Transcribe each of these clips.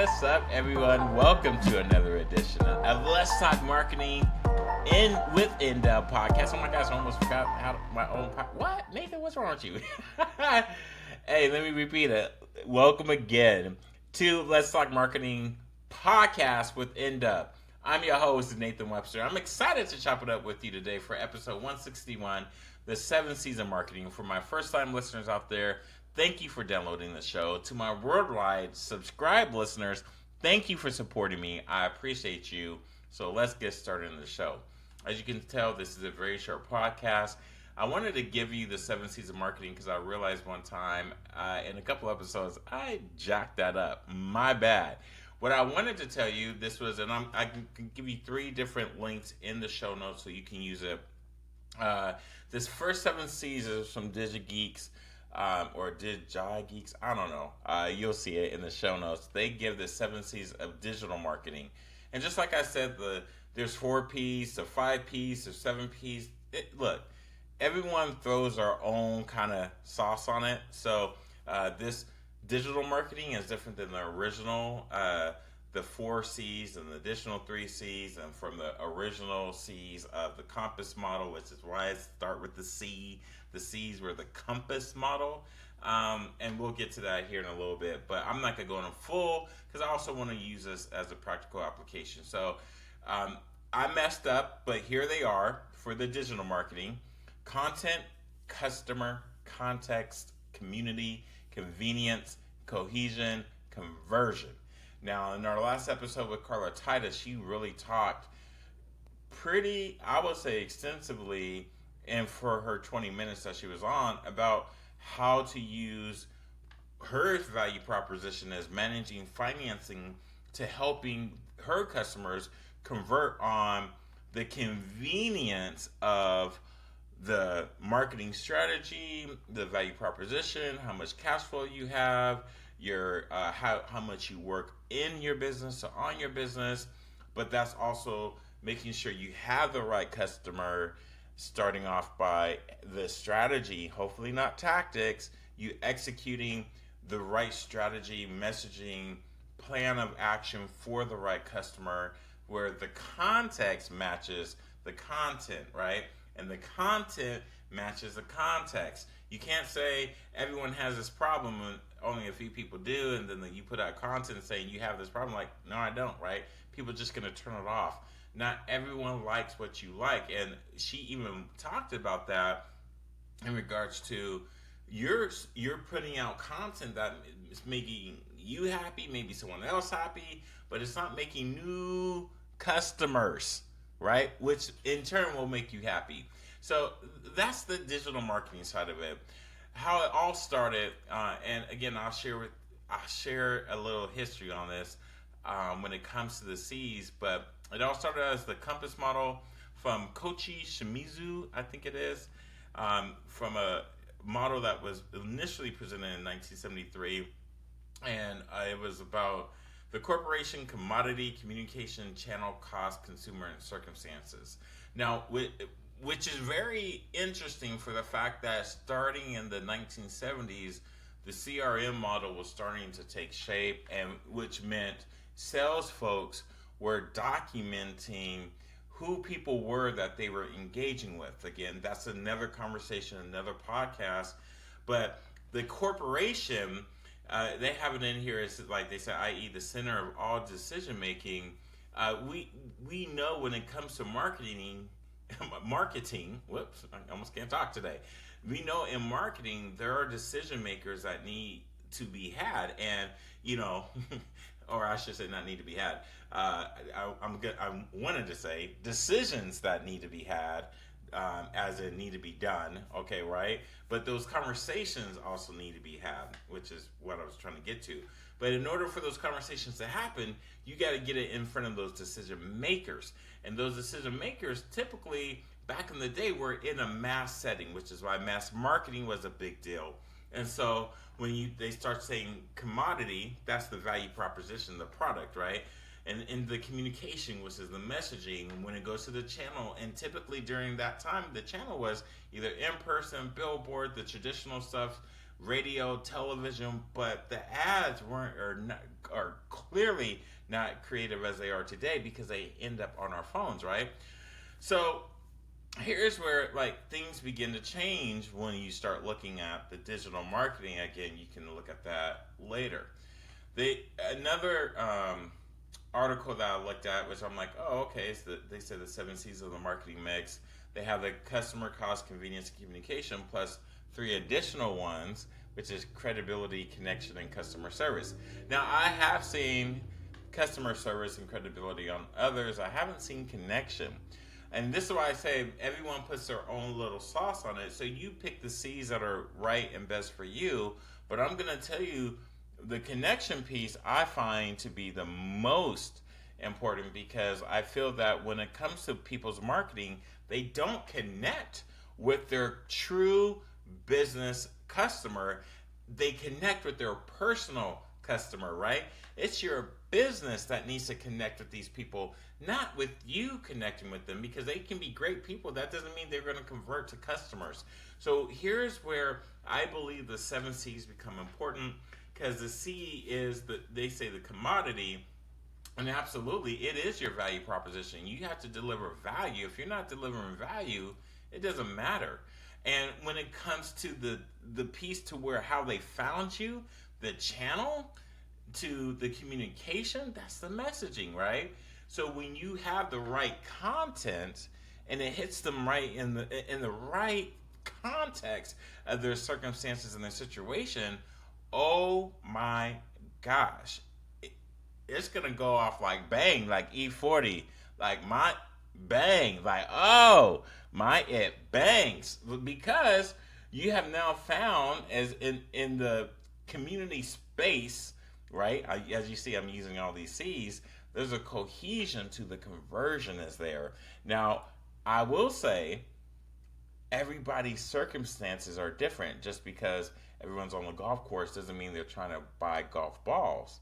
what's up, everyone? Welcome to another edition of Let's Talk Marketing with Indub Podcast. Oh my gosh, I almost forgot how my own What? Nathan, what's wrong with you? Hey, let me repeat it. Welcome again to Let's Talk Marketing Podcast with Indub. I'm your host, Nathan Webster. I'm excited to chop it up with you today for episode 161, the 7th season marketing. For my first-time listeners out there, thank you for downloading the show. To my worldwide subscribed listeners, thank you for supporting me. I appreciate you. So let's get started in the show. As you can tell, this is a very short podcast. I wanted to give you the 7th season marketing because I realized one time in a couple episodes, I jacked that up. My bad. What I wanted to tell you, this was, and I can give you 3 different links in the show notes so you can use it. This first 7 seasons from DigiGeeks, or DigiGeeks, I don't know. You'll see it in the show notes. They give the 7 C's of digital marketing. And just like I said, there's 4 P's, to 5 P's, to 7 P's. Look, everyone throws their own kind of sauce on it. So this digital marketing is different than the original, the 4 C's and the additional 3 C's, and from the original C's of the compass model, which is why I start with the C. The C's were the compass model, and we'll get to that here in a little bit, but I'm not going to go in full because I also want to use this as a practical application. So I messed up, but here they are for the digital marketing: content, customer, context, community, convenience, cohesion, conversion. Now, in our last episode with Carla Titus, she really talked pretty, I would say, extensively, and for her 20 minutes that she was on, about how to use her value proposition as managing financing to helping her customers convert on the convenience of the marketing strategy, the value proposition, how much cash flow you have, your how much you work in your business or on your business, but that's also making sure you have the right customer, starting off by the strategy, hopefully not tactics, you executing the right strategy, messaging, plan of action for the right customer, where the context matches the content, right? And the content matches the context. You can't say everyone has this problem and only a few people do, and then you put out content saying you have this problem. Like, no, I don't, right? People are just going to turn it off. Not everyone likes what you like. And she even talked about that in regards to you're putting out content that is making you happy, maybe someone else happy, but it's not making new customers, right? Which in turn will make you happy. So that's the digital marketing side of it. How it all started, and again, I'll share a little history on this when it comes to the C's, but it all started as the compass model from Kochi, Shimizu, I think it is, from a model that was initially presented in 1973, and it was about the corporation, commodity, communication, channel, cost, consumer, and circumstances. Now, which is very interesting for the fact that starting in the 1970s, the CRM model was starting to take shape, and which meant sales folks were documenting who people were that they were engaging with. Again, that's another conversation, another podcast. But the corporation, they have it in here as like they say, i.e., the center of all decision making. We know when it comes to marketing. Whoops, I almost can't talk today. We know in marketing there are decision makers that need to be had, and or I should say not need to be had. I wanted to say decisions that need to be had, as it need to be done. Okay, right? But those conversations also need to be had, which is what I was trying to get to. But in order for those conversations to happen, you got to get it in front of those decision makers. And those decision makers typically, back in the day, were in a mass setting, which is why mass marketing was a big deal. And so when they start saying commodity, that's the value proposition, the product, right? And in the communication, which is the messaging, when it goes to the channel, and typically during that time, the channel was either in-person, billboard, the traditional stuff, radio, television, but the ads weren't, or clearly not creative as they are today because they end up on our phones, right? So here's where like things begin to change when you start looking at the digital marketing. Again, you can look at that later. Another article that I looked at, which I'm like, oh, okay, they said the 7 C's of the marketing mix. They have the customer, cost, convenience, and communication, plus 3 additional ones, which is credibility, connection, and customer service. Now, I have seen customer service and credibility on others. I haven't seen connection. And this is why I say everyone puts their own little sauce on it. So you pick the C's that are right and best for you. But I'm going to tell you the connection piece I find to be the most important, because I feel that when it comes to people's marketing, they don't connect with their true business customer. They connect with their personal customer, right? It's your business that needs to connect with these people, not with you connecting with them, because they can be great people. That doesn't mean they're going to convert to customers. So here's where I believe the 7 C's become important, because the C is they say the commodity, and absolutely it is your value proposition. You have to deliver value. If you're not delivering value, it doesn't matter. And when it comes to the piece to where how they found you, the channel to the communication, that's the messaging, right? So when you have the right content and it hits them right in the right context of their circumstances and their situation, oh my gosh, it's gonna go off like bang, like E40, like my bang, like oh my, it bangs, because you have now found, as in the community space, right? As you see, I'm using all these C's. There's a cohesion to the conversion is there. Now, I will say everybody's circumstances are different. Just because everyone's on the golf course doesn't mean they're trying to buy golf balls.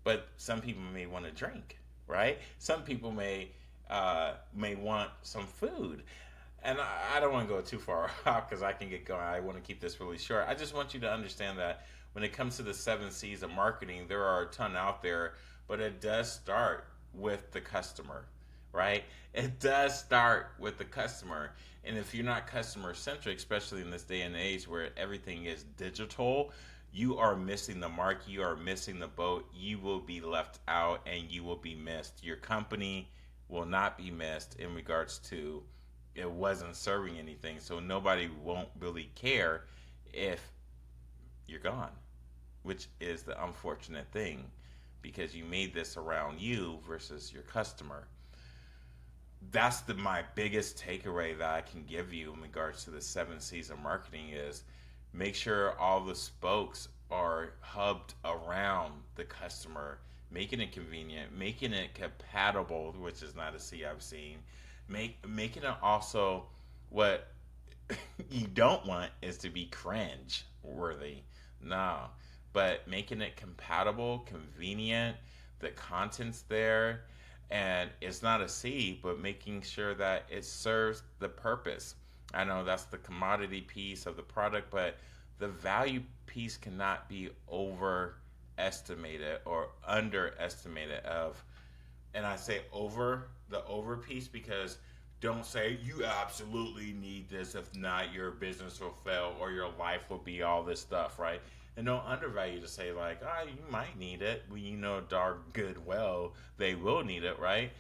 But some people may want to drink, right? Some people may want some food. And I don't want to go too far off because I can get going. I want to keep this really short. I just want you to understand that when it comes to the 7 C's of marketing, there are a ton out there, but it does start with the customer, right? It does start with the customer. And if you're not customer centric, especially in this day and age where everything is digital, you are missing the mark. You are missing the boat. You will be left out and you will be missed. Your company will not be missed in regards to it wasn't serving anything. So nobody won't really care if you're gone, which is the unfortunate thing, because you made this around you versus your customer. That's my biggest takeaway that I can give you in regards to the 7 C's of marketing is make sure all the spokes are hubbed around the customer, making it convenient, making it compatible, which is not a C I've seen, making it also what you don't want is to be cringe worthy. No. But making it compatible, convenient, the content's there, and it's not a C, but making sure that it serves the purpose. I know that's the commodity piece of the product, but the value piece cannot be overestimated or underestimated and I say the over piece because don't say you absolutely need this, if not your business will fail or your life will be all this stuff, right? And don't undervalue to say like, you might need it. Well, you know darn good well they will need it, right?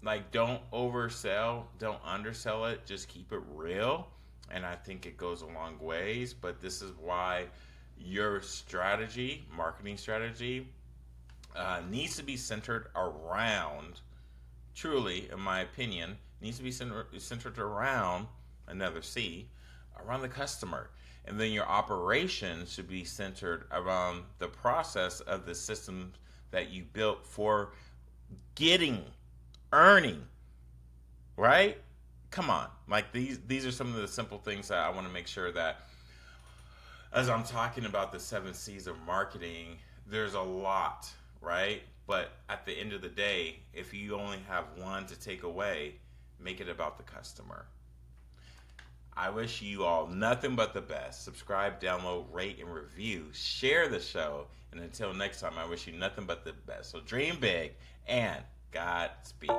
Like, don't oversell, don't undersell it. Just keep it real. And I think it goes a long ways. But this is why your strategy, marketing strategy, needs to be centered around, truly, in my opinion, needs to be centered around, another C, around the customer. And then your operation should be centered around the process of the system that you built for earning, right? Come on. Like these are some of the simple things that I want to make sure that as I'm talking about the 7 C's of marketing, there's a lot, right? But at the end of the day, if you only have one to take away, make it about the customer. I wish you all nothing but the best. Subscribe, download, rate, and review. Share the show. And until next time, I wish you nothing but the best. So dream big and Godspeed.